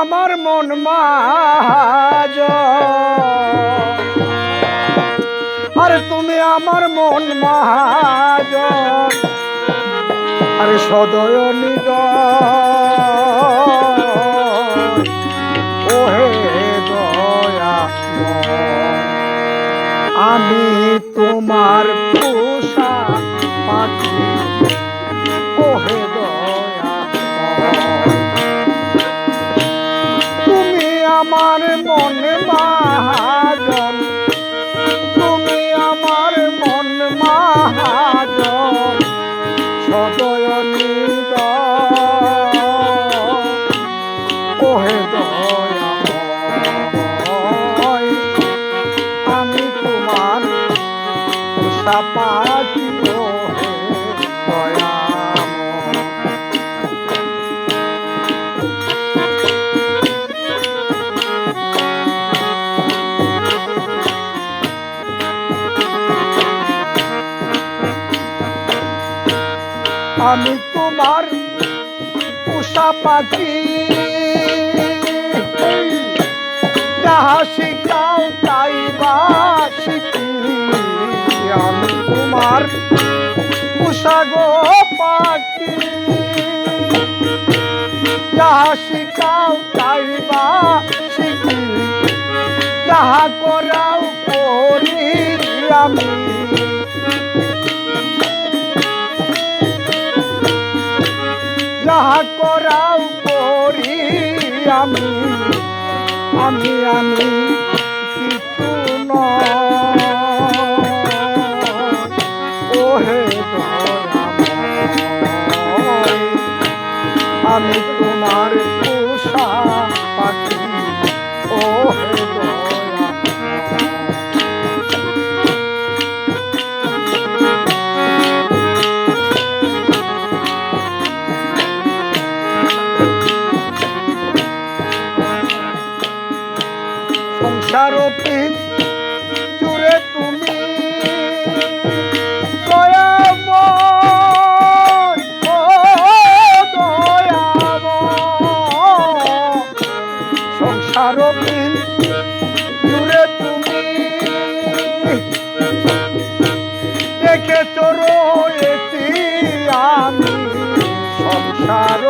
আমার মন মহাজন, আরে তুমি আমার মন মহাজন, আরে সদয় নিদয় ওহে দয়া, আমি তোমার পোষা পাখি ওহে দয়া, তুমি আমার মন মহাজন, তুমি আমার মন মহাজন, সদয় নিদয় ওহে দয়াময়, আমি তোমার পোষা পাখি ওহে দয়াময়। আমি তোমার পোষা পাখি, যাহা শিখাও তাই বা শিখি, আমি তোমার পোষা গো পাখি, যাহা শিখাও তাই বা শিখি, যাহা করাও করি আমি, যাহা করাও করি আমি, আমি আমি কিছু নয় ওহে দয়াময়, আমি তোমার পোষা পাখি ওহে দয়াময়। সংসার জুড়ে তুমি দয়াময়, ও দয়াময়, সংসার জুড়ে তুমি দেখেছ রয়েছি আমি, সংসার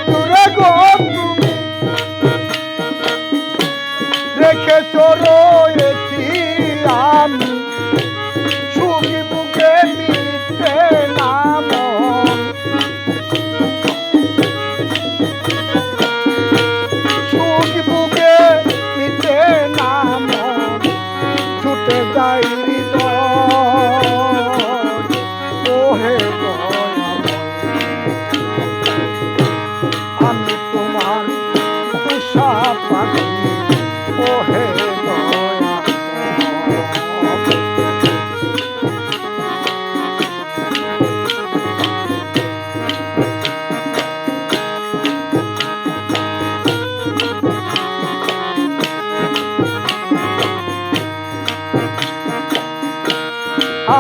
জুড়ে গো তুমি রেখেছ রয়েছি আমি, সুখী বুকে মিশে নাম, সুখী বুকে মিশে নাম, ছুটে যাই হৃদয় ওহে দয়াময়, আমি তোমার পোষা পাখি ওহে দয়াময়।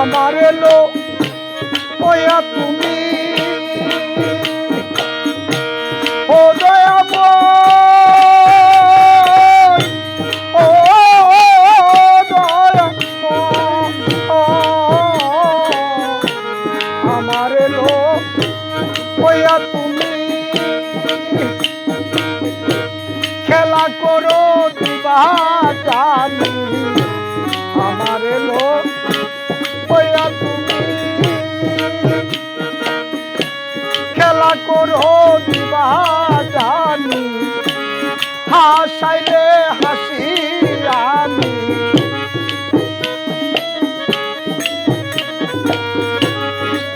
আমার এলো ওয়া তুমি ও দয়াময়, ও দয়াময়, আমার এলো ওয়া তুমি খেলা করো দিবা জানি, আমার এলো ওয়া তুমি খেলা করো দিবা জানি, হাসাইলে হাসি আমি,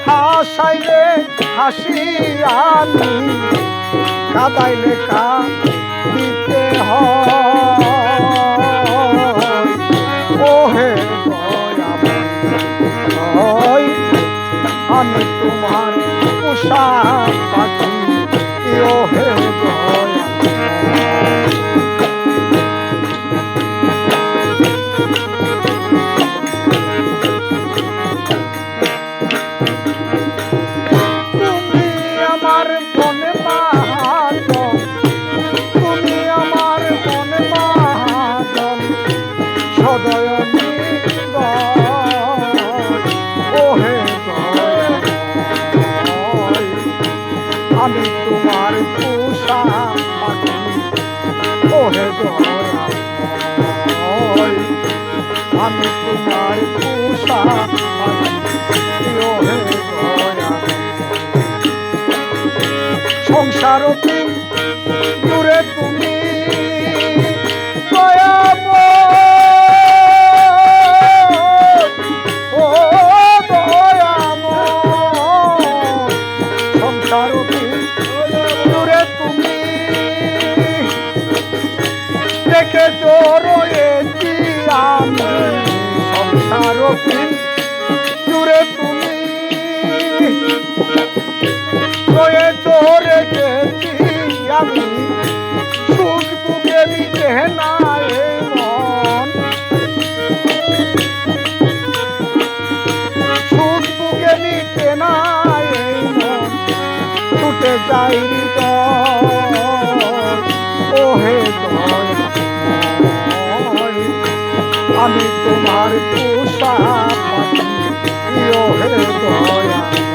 হাসাইলে হাসি আমি, কাঁদাইলে কাঁদিতে হয় ওহে দয়াময়, আমি তোমার পোষা পাখি ওহে দয়াময়। তুমি আমার মন মহাজন, দয়াময় আমি তোমার পোষা পাখি ওহে দয়াময় সংসার দূরে তুমি দেখে রয়েছি আমি সংসার জুড়ে তুমি রেখেছি আমি সুখ বুকে দিতে না মন সুখ বুকে দিতে না মন ছুটে যাই ওহে দয়াময় আমি তোমার পোষা পাখি ওহে দয়া